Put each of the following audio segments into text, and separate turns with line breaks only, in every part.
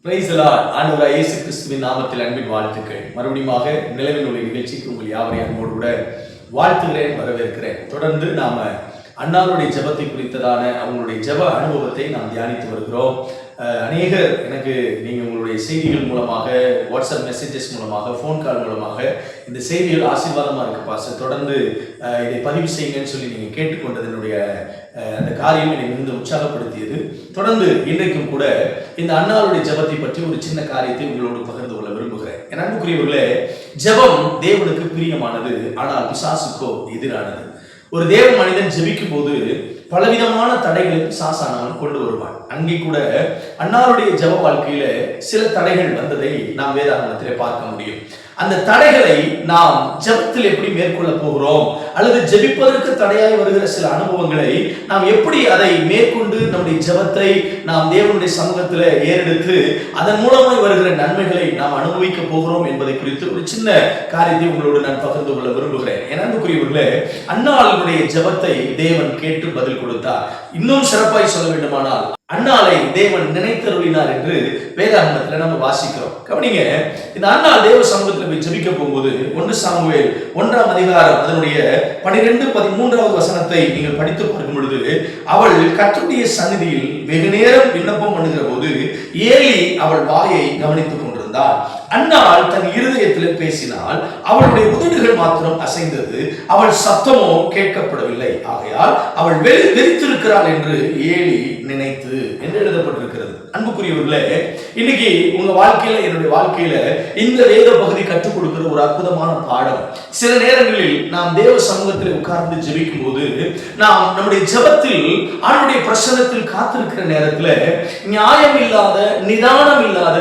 Praise the Lord. ஆண்டவராகிய இயேசு கிறிஸ்துவின் நாமத்தில் அன்பின் வாழ்த்துக்கள். மறுபடியுமாக நிலவின் ஒளி நிகழ்ச்சிக்கு உங்கள் யாவரையும் அன்போடு கூட வாழ்த்துகிறேன், வரவேற்கிறேன். தொடர்ந்து நாம அன்னாருடைய ஜெபத்தை குறித்ததான அவங்களுடைய ஜெப அனுபவத்தை நாம் தியானித்து வருகிறோம். அநேகர் எனக்கு நீங்கள் உங்களுடைய செய்திகள் மூலமாக, வாட்ஸ்அப் மெசேஜஸ் மூலமாக, ஃபோன் கால் மூலமாக இந்த செய்திகள் ஆசீர்வாதமாக இருக்குது பாஸ்டர், தொடர்ந்து இதை பதிவு செய்யுங்கன்னு சொல்லி நீங்கள் கேட்டுக்கொண்டதனுடைய அந்த காரியம் என்னை மிகுந்த உற்சாகப்படுத்தியது. தொடர்ந்து இன்றைக்கும் கூட இந்த அன்னாருடைய ஜெபத்தை பற்றி ஒரு சின்ன காரியத்தை உங்களோடு பகிர்ந்து கொள்ள விரும்புகிறேன். என் அன்புக்குரியவர்களே, ஜெபம் தேவனுக்கு பிரியமானது, ஆனால் பிசாசுக்கோ எதிரானது. ஒரு தேவ மனிதன் ஜெபிக்கும் போது பலவிதமான தடைகளை பிசாசானவன் கொண்டு வருவான். அங்கே கூட அன்னாருடைய ஜெப வாழ்க்கையில சில தடைகள் வந்ததை நாம் வேதாகமத்திலே பார்க்க முடியும். அந்த தடைகளை நாம் ஜெபத்தில் எப்படி மேற்கொள்ள போகிறோம், அல்லது ஜெபிப்பதற்கு தடையாய் வருகிற சில அனுபவங்களை நாம் எப்படி அதை மேற்கொண்டு நம்முடைய ஜெபத்தை நாம் தேவனுடைய சமூகத்தில் ஏறெடுத்து அதன் மூலமாய் வருகிற நன்மைகளை நாம் அனுபவிக்க போகிறோம் என்பதை குறித்து ஒரு சின்ன காரியத்தை உங்களோடு நான் பகிர்ந்து கொள்ள விரும்புகிறேன். என் அன்புக்குரியவர்களே, அன்னாளுடைய ஜெபத்தை தேவன் கேட்டு பதில் கொடுத்தார். இன்னும் சிறப்பாய் சொல்ல வேண்டுமானால், அன்னாளை தேவன் நினைத்தருளினார் என்று வேதாகமத்தில் நம்ம வாசிக்கிறோம். கவனிங்க, இந்த அன்னாள் தேவ சமூகத்தில் போய் ஜெபிக்க போகும்போது 1 சாமுவேல் 1ஆம் அதிகாரம் அதனுடைய 12-13வது வசனத்தை நீங்கள் படித்து பார்க்கும் பொழுது, அவள் கர்த்தருடைய சந்நிதியில் வெகு நேரம் விண்ணப்பம் பண்ணுகிற போது ஏலி அவள் வாயை கவனித்துக் கொண்டிருந்தாள். அன்னாள் தன் இருதயத்தில் பேசினால் அவளுடைய உதடுகள் மாத்திரம் அசைந்தது, அவள் சத்தமோ கேட்கப்படவில்லை. ஆகையால் அவள் வெறித்திருக்கிறாள் என்று ஏலி நினைத்து என்று எழுதப்பட்டிருக்கிறது. அன்புக்குரியவர்களே, இன்னைக்கு உங்க வாழ்க்கையில, என்னுடைய வாழ்க்கையில இந்த வேத பகுதி கற்றுக் கொடுக்கிற ஒரு அற்புதமான பாடம். சில நேரங்களில் நாம் தேவ சமூகத்தில் உட்கார்ந்து ஜெபிக்கும் போது, நாம் நம்முடைய ஜெபத்தில் ஆண்டுடைய பிரசன்னத்தில் காத்திருக்கிற நேரத்தில் நியாயம் இல்லாத, நிதானம் இல்லாத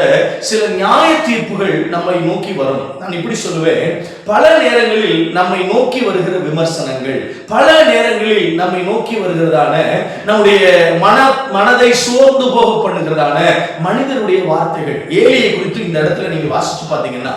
சில நியாய தீர்ப்புகள் நம்மை நோக்கி வரும். நான் இப்படி சொல்லுவேன், பல நேரங்களில் நம்மை நோக்கி வருகிற விமர்சனங்கள், பல நேரங்களில் நம்மை நோக்கி வருகிறதான நம்முடைய மனதை சோர்ந்து போக பண்ணுகிறதான மனிதனுடைய வார்த்தைகள். ஏலியை குறித்து இந்த இடத்துல நீங்க வாசிச்சு பார்த்தீங்கன்னா,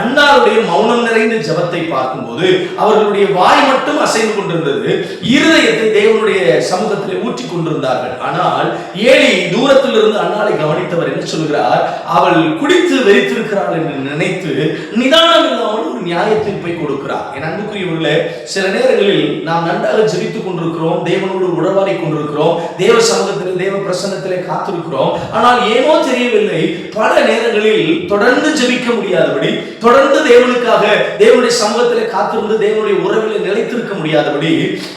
அன்னாருடைய மௌனம் நிறைந்த ஜெபத்தை பார்க்கும்போது அவர்களுடைய வாய் மட்டும் அசைந்து கொண்டிருந்தது, இருதயத்தை தேவனுடைய சமூகத்தில் ஊற்றி கொண்டிருந்தார்கள். ஆனால் ஏலி தூரத்தில் இருந்து அன்னாளை கவனித்தவர் என்ன சொல்கிறார், அவள் குடித்து வெறித்திருக்கிறாள் என்று நினைத்து நிதானம் இல்லாமல் ஒரு நியாய தீர்ப்பை கொடுக்கிறார். என் அன்புக்குரியவர்களே, சில நேரங்களில் நாம் நன்றாக ஜெபித்துக் கொண்டிருக்கிறோம், தேவனோடு உறவாடி கொண்டிருக்கிறோம், தேவ சமூகத்தில் தேவ பிரசன்னத்திலே காத்திருக்கிறோம். ஆனால் ஏனோ தெரியவில்லை, பல நேரங்களில் தொடர்ந்து ஜெபிக்க முடியாதபடி, தொடர்ந்து தேவனுக்காக தேவனுடைய சமூகத்திலே காத்திருந்து தேவனுடைய உறவில் நிலைத்திருக்க முடியாதபடி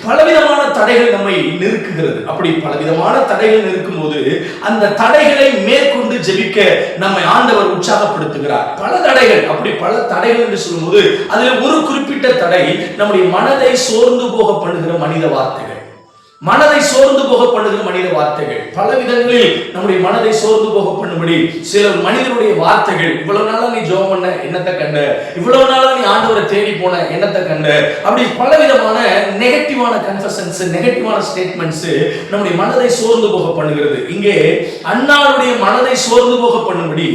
பலவிதமான தடைகள் நம்மை நெருக்குகிறது. அப்படி பலவிதமான தடைகள் நெருக்கும் போது அந்த தடைகளை மேற்கொண்டு ஜெபிக்க நம்மை ஆண்டவர் உற்சாகப்படுத்துகிறார். பல தடைகள், அப்படி பல தடைகள் என்று சொல்லும்போது அதில் ஒரு குறிப்பிட்ட தடை நம்முடைய மனதை சோர்ந்து போக பண்ணுகிற மனித வார்த்தைகள். மனதை சோர்ந்து போக பண்ணுகிற மனித வார்த்தைகள் பல விதங்களில் நம்முடைய மனதை சோர்ந்து போக பண்ணும்படி சில மனிதனுடைய வார்த்தைகள், இவ்வளவு நாளா நீ ஜெபம் பண்ண என்னத்தை கண்ட, இவ்வளவு நாளா நீ ஆண்டவரை தேடி போன என்னத்தை கண்ட, அப்படி பலவிதமான நெகட்டிவான கன்ஃபெஷன்ஸ், நெகட்டிவான ஸ்டேட்மெண்ட்ஸ் நம்முடைய மனதை சோர்ந்து போக பண்ணுகிறது. இங்கே அன்னாளுடைய மனதை சோர்ந்து போக பண்ணும்படி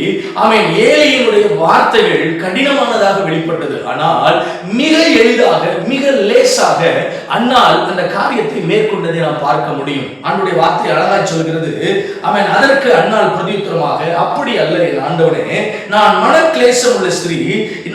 அவன் ஏலியினுடைய வார்த்தைகள் கடினமானதாக வெளிப்பட்டது. ஆனால் மிக எளிதாக, மிக லேசாக அன்னாள் அந்த காரியத்தை மேற்கொண்டு நாம் பார்க்க முடியும். ஆண்டவருடைய வார்த்தை அழகாய் சொல்கிறது, அவன் அதற்கு அன்னாள் பிரதியுத்தரமாக, அப்படி அல்ல என் ஆண்டவனே, நான் மனக்லேசம் உள்ள ஸ்திரீ,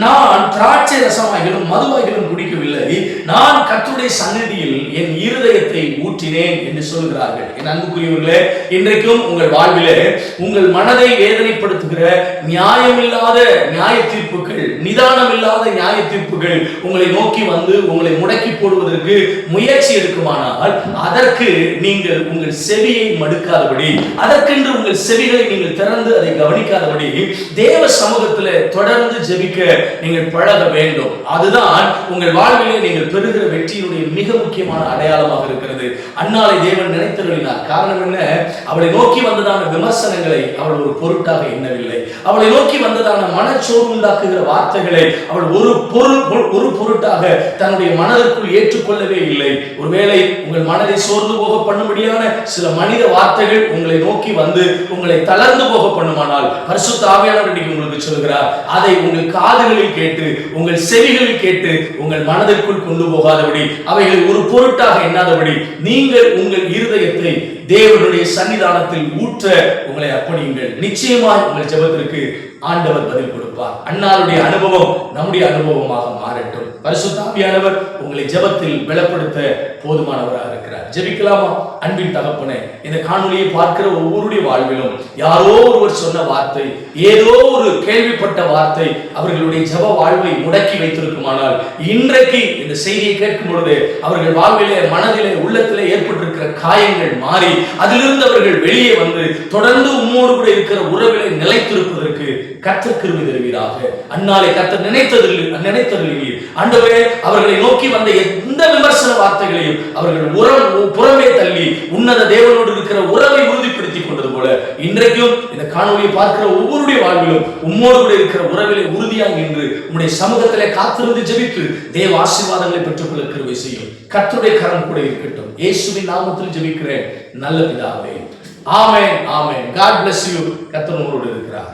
நான் திராட்சை ரசமாகிலும் மதுவாகிலும் குடிக்கவில்லை, நான் கர்த்தருடைய சந்நிதியில் என் இருதயத்தை ஊற்றினேன் என்று சொல்கிறார்கள். என் அன்புக்குரியவர்களே, இன்றைக்கும் உங்கள் வாழ்விலே உங்கள் மனதை வேதனைப்படுத்துகிற நியாயமில்லாத நியாய தீர்ப்புகள், நிதானம் இல்லாத நியாய தீர்ப்புகள் உங்களை நோக்கி வந்து உங்களை முடக்கி போடுவதற்கு முயற்சி எடுக்குமானால் அதற்கு நீங்கள் உங்கள் செவியை மடுக்காதபடி, அதற்கென்று உங்கள் செவிகளை நீங்கள் திறந்து அதை கவனிக்காதபடி தேவ சமூகத்தில் தொடர்ந்து ஜெபிக்க நீங்கள் பழக வேண்டும். அதுதான் உங்கள் வாழ்விலே நீங்கள் பெறுகிற வெற்றியினுடைய மிக முக்கியமான அடையாளமாக இருக்கிறது. அன்னாளை தேவன் நினைத்தருளினார். காரணம் என்ன? அவளை நோக்கி வந்ததான விமர்சனங்களை அவள் ஒரு பொருட்டாக எண்ணவில்லை. அவளை நோக்கி வந்ததான மனச்சோர்வு உண்டாக்குகிற வார்த்தைகளை அவள் ஒரு பொருட்டாக தன்னுடைய மனதிற்குள் ஏற்றுக்கொள்ளவே இல்லை. ஒருவேளை உங்கள் மனதை சோர்ந்து போக பண்ணும்படியான சில மனித வார்த்தைகள் உங்களை நோக்கி வந்து உங்களை தளர்ந்து போக பண்ணுமானால், பரிசுத்த ஆவியானவர் உங்களுக்கு சொல்கிறார், அதை உங்கள் காதுகளில் கேட்டு, உங்கள் செவிகளில் கேட்டு, உங்கள் மனதிற்குள் கொண்டு போகாதபடி, அவைகளை ஒரு பொருட்டாக எண்ணாதபடி நீங்கள் உங்கள் இருதயத்தை தேவனுடைய சன்னிதானத்தில் ஊற்ற உங்களை அர்ப்பணியுங்கள். நிச்சயமாய் உங்கள் ஜெபத்திற்கு ஆண்டவர் பதில் கொடுப்பார். அன்னாருடைய அனுபவம் நம்முடைய அனுபவமாக மாறட்டும். பரிசுத்த ஆவியானவர் உங்களை ஜெபத்தில் பலப்படுத்த போதுமானவராக இருக்கிறார். ஜெபிக்கலாமா? அன்பின் தகப்பனே, இந்த காணொலியை பார்க்கிற ஒவ்வொருடைய வாழ்விலும் யாரோ ஒருவர் சொன்ன வார்த்தை, ஏதோ ஒரு கேள்விப்பட்ட வார்த்தை அவர்களுடைய ஜெப வாழ்வை முடக்கி வைத்திருக்குமானால், இன்றைக்கு இந்த செய்தியை கேட்கும் பொழுது அவர்கள் வாழ்விலே, மனதிலே, உள்ளத்திலே ஏற்பட்டிருக்கிற காயங்கள் மாறி அதிலிருந்து அவர்கள் வெளியே வந்து தொடர்ந்து உம்மோடு கூட இருக்கிற உறவிலே நிலைத்திருப்பதற்கு கர்த்தர் கிருபை தருவீராக. அன்னாலே கர்த்தர் நினைத்தருளீர் ஆண்டவரே. அவர்களை நோக்கி வந்த எந்த விமர்சன வார்த்தைகளையும் அவர்கள் புறமே தள்ளி உன்னத தேவனோடு இருக்கிற உறவை உறுதிப்படுத்திக் கொண்டது போல, இன்றைக்கும் இந்த காணொலியை பார்க்கிற ஒவ்வொருடைய வாழ்விலும் உம்மோடு கூட இருக்கிற உறவிலே உறுதியாக நின்று உம்முடைய சமூகத்திலே காத்திருந்து ஜெபித்து தேவ ஆசீர்வாதங்களை பெற்றுக்கொள்ள கிருபை செய்யும். கர்த்தருடைய கரம் கூட இருக்கட்டும். இயேசுவின் நாமத்தில் ஜெபிக்கிறேன் நல்ல பிதாவே. ஆமென், ஆமென். God bless you. கர்த்தர் உங்களோடு இருக்கிறார்.